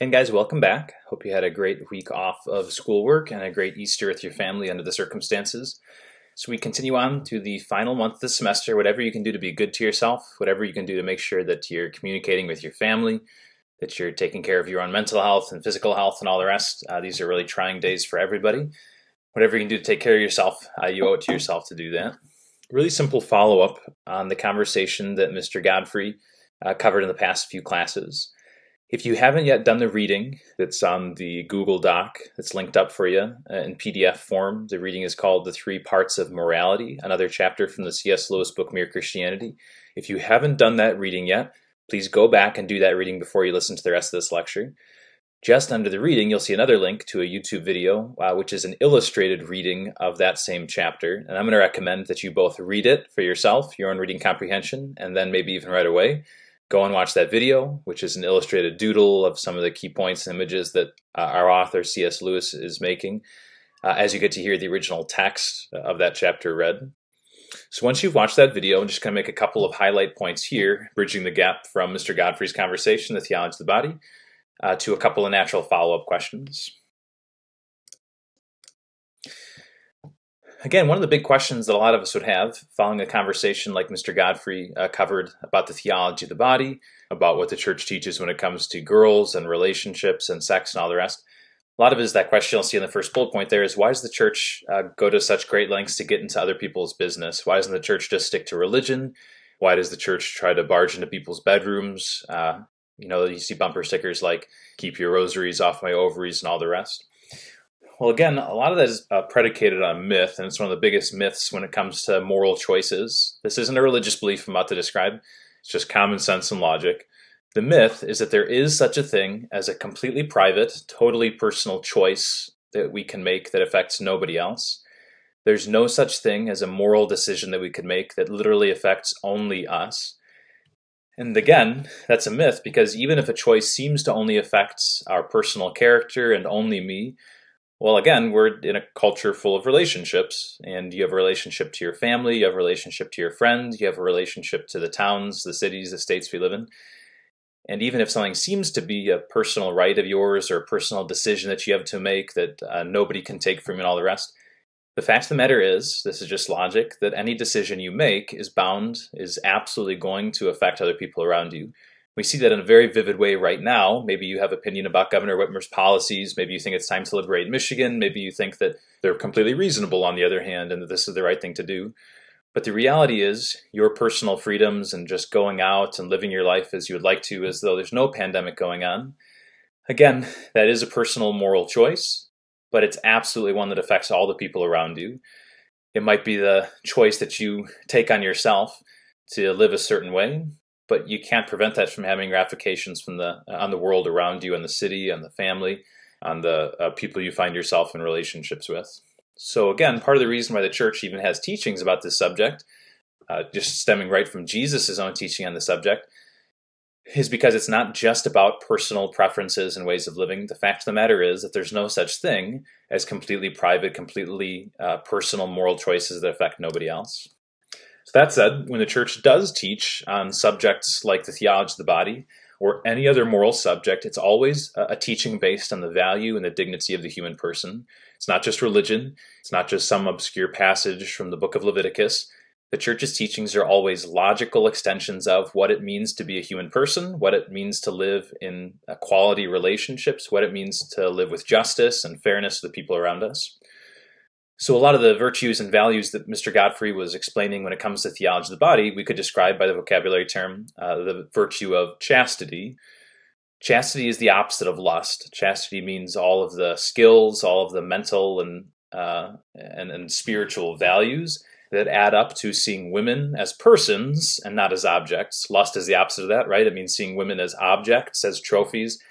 And guys, welcome back. Hope you had a great week off of schoolwork and a great Easter with your family under the circumstances. So we continue on to the final month of the semester. Whatever you can do to be good to yourself, whatever you can do to make sure that you're communicating with your family, that you're taking care of your own mental health and physical health and all the rest. These are really trying days for everybody. Whatever you can do to take care of yourself, you owe it to yourself to do that. Really simple follow-up on the conversation that Mr. Godfrey covered in the past few classes. If you haven't yet done the reading that's on the Google Doc that's linked up for you in PDF form, the reading is called The Three Parts of Morality, another chapter from the C.S. Lewis book Mere Christianity. If you haven't done that reading yet, please go back and do that reading before you listen to the rest of this lecture. Just under the reading, you'll see another link to a YouTube video, which is an illustrated reading of that same chapter. And I'm going to recommend that you both read it for yourself, your own reading comprehension, and then maybe even right away go and watch that video, which is an illustrated doodle of some of the key points and images that our author, C.S. Lewis, is making, as you get to hear the original text of that chapter read. So once you've watched that video, I'm just going to make a couple of highlight points here, bridging the gap from Mr. Godfrey's conversation, the theology of the body, to a couple of natural follow-up questions. Again, one of the big questions that a lot of us would have following a conversation like Mr. Godfrey covered about the theology of the body, about what the church teaches when it comes to girls and relationships and sex and all the rest. A lot of it is that question you'll see in the first bullet point there is, why does the church go to such great lengths to get into other people's business? Why doesn't the church just stick to religion? Why does the church try to barge into people's bedrooms? You see bumper stickers like, keep your rosaries off my ovaries and all the rest. Well, again, a lot of that is predicated on myth, and it's one of the biggest myths when it comes to moral choices. This isn't a religious belief I'm about to describe. It's just common sense and logic. The myth is that there is such a thing as a completely private, totally personal choice that we can make that affects nobody else. There's no such thing as a moral decision that we could make that literally affects only us. And again, that's a myth because even if a choice seems to only affect our personal character and only me, well, again, we're in a culture full of relationships, and you have a relationship to your family, you have a relationship to your friends, you have a relationship to the towns, the cities, the states we live in. And even if something seems to be a personal right of yours or a personal decision that you have to make that nobody can take from you and all the rest, the fact of the matter is, this is just logic, that any decision you make is absolutely going to affect other people around you. We see that in a very vivid way right now. Maybe you have opinion about Governor Whitmer's policies. Maybe you think it's time to liberate Michigan. Maybe you think that they're completely reasonable on the other hand and that this is the right thing to do. But the reality is your personal freedoms and just going out and living your life as you would like to as though there's no pandemic going on. Again, that is a personal moral choice, but it's absolutely one that affects all the people around you. It might be the choice that you take on yourself to live a certain way, but you can't prevent that from having ramifications from on the world around you, and the city, and the family, on the people you find yourself in relationships with. So again, part of the reason why the church even has teachings about this subject, just stemming right from Jesus' own teaching on the subject, is because it's not just about personal preferences and ways of living. The fact of the matter is that there's no such thing as completely private, completely personal moral choices that affect nobody else. So that said, when the church does teach on subjects like the theology of the body or any other moral subject, it's always a teaching based on the value and the dignity of the human person. It's not just religion. It's not just some obscure passage from the book of Leviticus. The church's teachings are always logical extensions of what it means to be a human person, what it means to live in quality relationships, what it means to live with justice and fairness to the people around us. So a lot of the virtues and values that Mr. Godfrey was explaining when it comes to theology of the body, we could describe by the vocabulary term the virtue of chastity. Chastity is the opposite of lust. Chastity means all of the skills, all of the mental and spiritual values that add up to seeing women as persons and not as objects. Lust is the opposite of that, right? It means seeing women as objects, as trophies,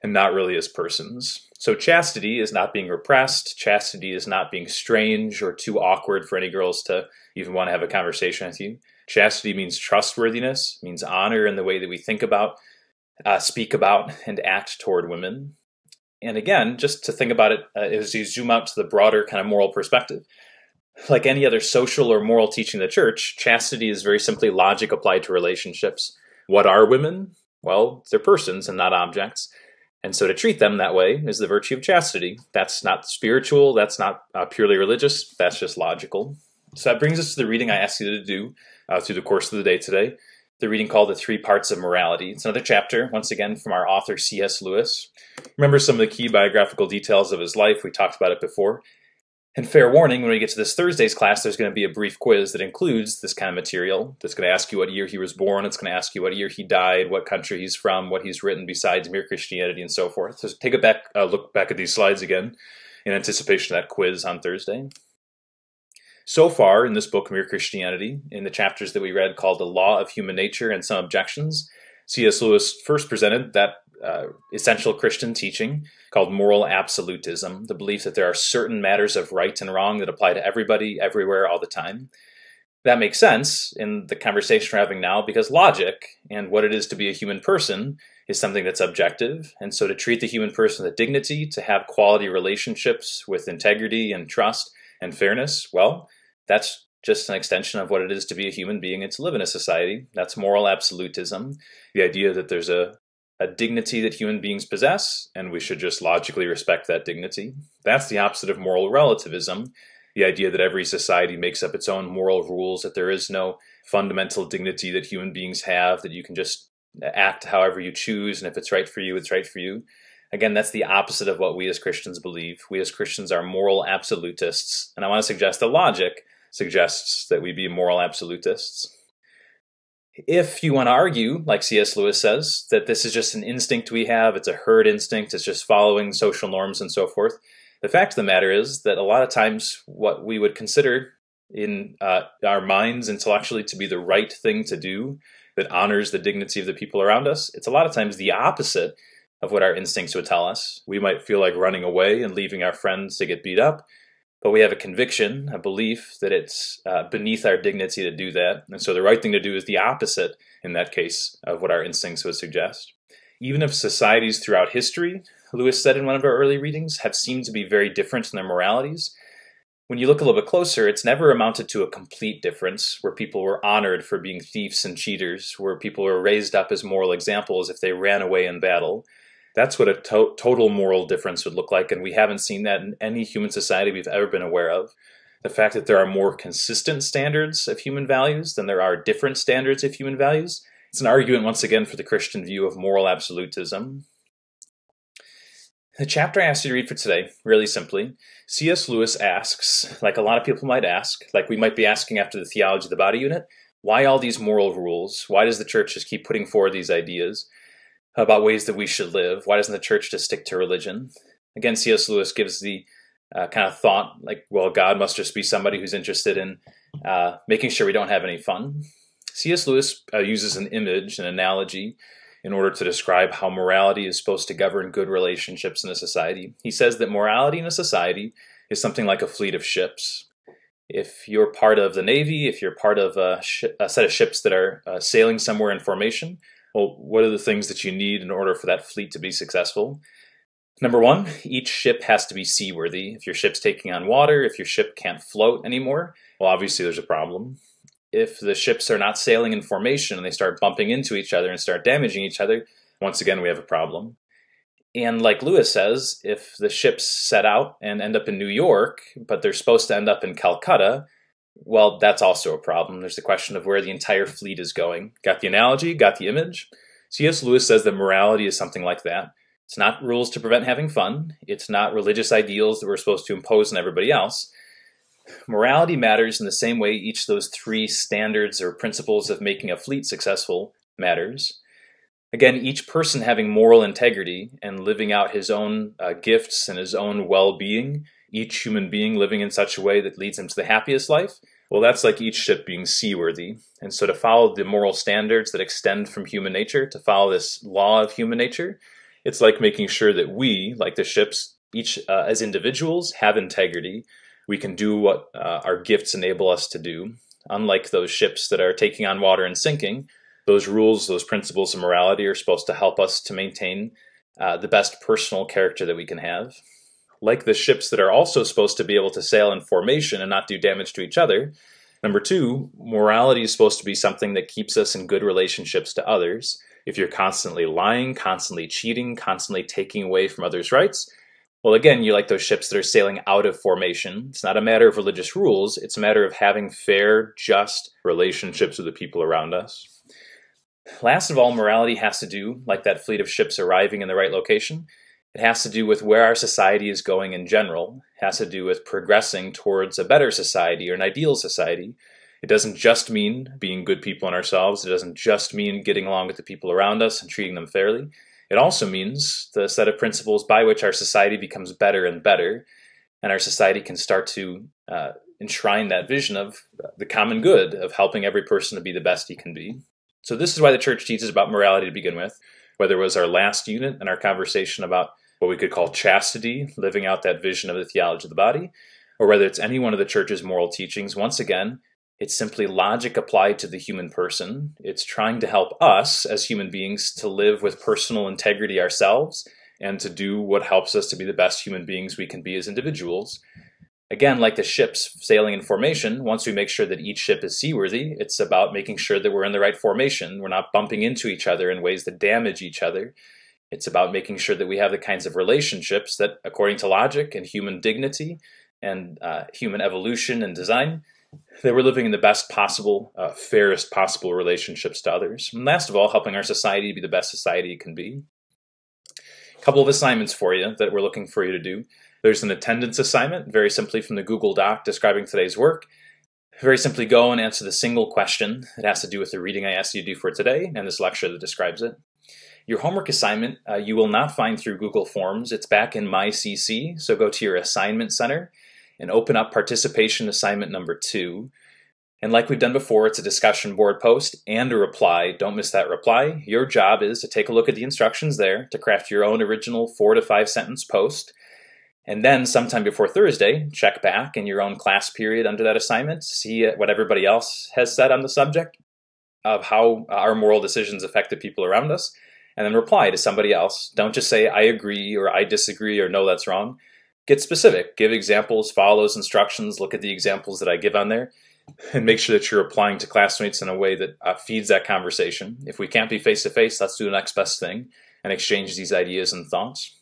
and not really as persons. So chastity is not being repressed. Chastity is not being strange or too awkward for any girls to even want to have a conversation with you. Chastity means trustworthiness, means honor in the way that we think about, speak about, and act toward women. And again, just to think about it as you zoom out to the broader kind of moral perspective, like any other social or moral teaching of the church, chastity is very simply logic applied to relationships. What are women? Well, they're persons and not objects. And so to treat them that way is the virtue of chastity. That's not spiritual, that's not purely religious, that's just logical. So that brings us to the reading I asked you to do through the course of the day today. The reading called The Three Parts of Morality. It's another chapter, once again, from our author C.S. Lewis. Remember some of the key biographical details of his life. We talked about it before. And fair warning, when we get to this Thursday's class, there's going to be a brief quiz that includes this kind of material. That's going to ask you what year he was born. It's going to ask you what year he died, what country he's from, what he's written besides Mere Christianity, and so forth. So take a look back at these slides again in anticipation of that quiz on Thursday. So far in this book, Mere Christianity, in the chapters that we read called The Law of Human Nature and Some Objections, C.S. Lewis first presented that essential Christian teaching called moral absolutism, the belief that there are certain matters of right and wrong that apply to everybody, everywhere, all the time. That makes sense in the conversation we're having now because logic and what it is to be a human person is something that's objective. And so to treat the human person with dignity, to have quality relationships with integrity and trust and fairness, well, that's just an extension of what it is to be a human being and to live in a society. That's moral absolutism, the idea that there's a dignity that human beings possess, and we should just logically respect that dignity. That's the opposite of moral relativism, the idea that every society makes up its own moral rules, that there is no fundamental dignity that human beings have, that you can just act however you choose, and if it's right for you, it's right for you. Again, that's the opposite of what we as Christians believe. We as Christians are moral absolutists, and I want to suggest that logic suggests that we be moral absolutists. If you want to argue, like C.S. Lewis says, that this is just an instinct we have, it's a herd instinct, it's just following social norms and so forth, the fact of the matter is that a lot of times what we would consider in our minds intellectually to be the right thing to do, that honors the dignity of the people around us, it's a lot of times the opposite of what our instincts would tell us. We might feel like running away and leaving our friends to get beat up, but we have a conviction, a belief that it's beneath our dignity to do that. And so the right thing to do is the opposite, in that case, of what our instincts would suggest. Even if societies throughout history, Lewis said in one of our early readings, have seemed to be very different in their moralities, when you look a little bit closer, it's never amounted to a complete difference where people were honored for being thieves and cheaters, where people were raised up as moral examples if they ran away in battle. That's what a total moral difference would look like, and we haven't seen that in any human society we've ever been aware of. The fact that there are more consistent standards of human values than there are different standards of human values, it's an argument once again for the Christian view of moral absolutism. The chapter I asked you to read for today, really simply, C.S. Lewis asks, like a lot of people might ask, like we might be asking after the Theology of the Body unit, why all these moral rules? Why does the church just keep putting forward these ideas about ways that we should live? Why doesn't the church just stick to religion? Again, C.S. Lewis gives the kind of thought, like, well, God must just be somebody who's interested in making sure we don't have any fun. C.S. Lewis uses an image, an analogy, in order to describe how morality is supposed to govern good relationships in a society. He says that morality in a society is something like a fleet of ships. If you're part of the Navy, if you're part of a set of ships that are sailing somewhere in formation, well, what are the things that you need in order for that fleet to be successful? Number one, each ship has to be seaworthy. If your ship's taking on water, if your ship can't float anymore, well, obviously there's a problem. If the ships are not sailing in formation and they start bumping into each other and start damaging each other, once again, we have a problem. And like Lewis says, if the ships set out and end up in New York, but they're supposed to end up in Calcutta, well, that's also a problem. There's the question of where the entire fleet is going. Got the analogy? Got the image? C.S. Lewis says that morality is something like that. It's not rules to prevent having fun. It's not religious ideals that we're supposed to impose on everybody else. Morality matters in the same way each of those three standards or principles of making a fleet successful matters. Again, each person having moral integrity and living out his own gifts and his own well-being, each human being living in such a way that leads him to the happiest life, well, that's like each ship being seaworthy. And so to follow the moral standards that extend from human nature, to follow this law of human nature, it's like making sure that we, like the ships, each as individuals, have integrity. We can do what our gifts enable us to do. Unlike those ships that are taking on water and sinking, those rules, those principles of morality are supposed to help us to maintain the best personal character that we can have. Like the ships that are also supposed to be able to sail in formation and not do damage to each other, number two, morality is supposed to be something that keeps us in good relationships to others. If you're constantly lying, constantly cheating, constantly taking away from others' rights, well, again, you like those ships that are sailing out of formation. It's not a matter of religious rules, it's a matter of having fair, just relationships with the people around us. Last of all, morality has to do, like that fleet of ships arriving in the right location, it has to do with where our society is going in general. It has to do with progressing towards a better society or an ideal society. It doesn't just mean being good people in ourselves. It doesn't just mean getting along with the people around us and treating them fairly. It also means the set of principles by which our society becomes better and better, and our society can start to enshrine that vision of the common good, of helping every person to be the best he can be. So this is why the church teaches about morality to begin with, whether it was our last unit in our conversation about what we could call chastity, living out that vision of the theology of the body, or whether it's any one of the church's moral teachings. Once again, it's simply logic applied to the human person. It's trying to help us as human beings to live with personal integrity ourselves and to do what helps us to be the best human beings we can be as individuals. Again, like the ships sailing in formation, once we make sure that each ship is seaworthy, it's about making sure that we're in the right formation. We're not bumping into each other in ways that damage each other. It's about making sure that we have the kinds of relationships that, according to logic and human dignity and human evolution and design, that we're living in the best possible, fairest possible relationships to others. And last of all, helping our society to be the best society it can be. A couple of assignments for you that we're looking for you to do. There's an attendance assignment, very simply from the Google Doc describing today's work. Very simply go and answer the single question. It has to do with the reading I asked you to do for today and this lecture that describes it. Your homework assignment, you will not find through Google Forms. It's back in MyCC, so go to your assignment center and open up participation assignment number 2. And like we've done before, it's a discussion board post and a reply. Don't miss that reply. Your job is to take a look at the instructions there to craft your own original 4 to 5 sentence post. And then sometime before Thursday, check back in your own class period under that assignment, see what everybody else has said on the subject of how our moral decisions affect the people around us, and then reply to somebody else. Don't just say, I agree, or I disagree, or no, that's wrong. Get specific. Give examples, follow those instructions, look at the examples that I give on there, and make sure that you're applying to classmates in a way that feeds that conversation. If we can't be face-to-face, let's do the next best thing and exchange these ideas and thoughts.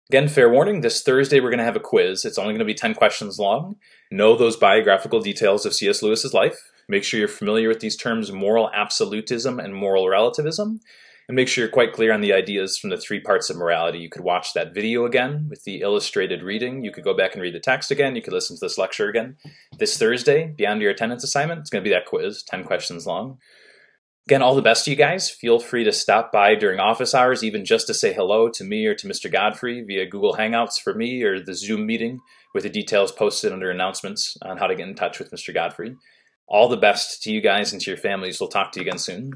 Again, fair warning, this Thursday we're going to have a quiz. It's only going to be 10 questions long. Know those biographical details of C.S. Lewis's life. Make sure you're familiar with these terms moral absolutism and moral relativism. And make sure you're quite clear on the ideas from the 3 parts of morality. You could watch that video again with the illustrated reading. You could go back and read the text again. You could listen to this lecture again. This Thursday, beyond your attendance assignment, it's going to be that quiz, 10 questions long. Again, all the best to you guys. Feel free to stop by during office hours, even just to say hello to me or to Mr. Godfrey via Google Hangouts for me, or the Zoom meeting with the details posted under announcements on how to get in touch with Mr. Godfrey. All the best to you guys and to your families. We'll talk to you again soon.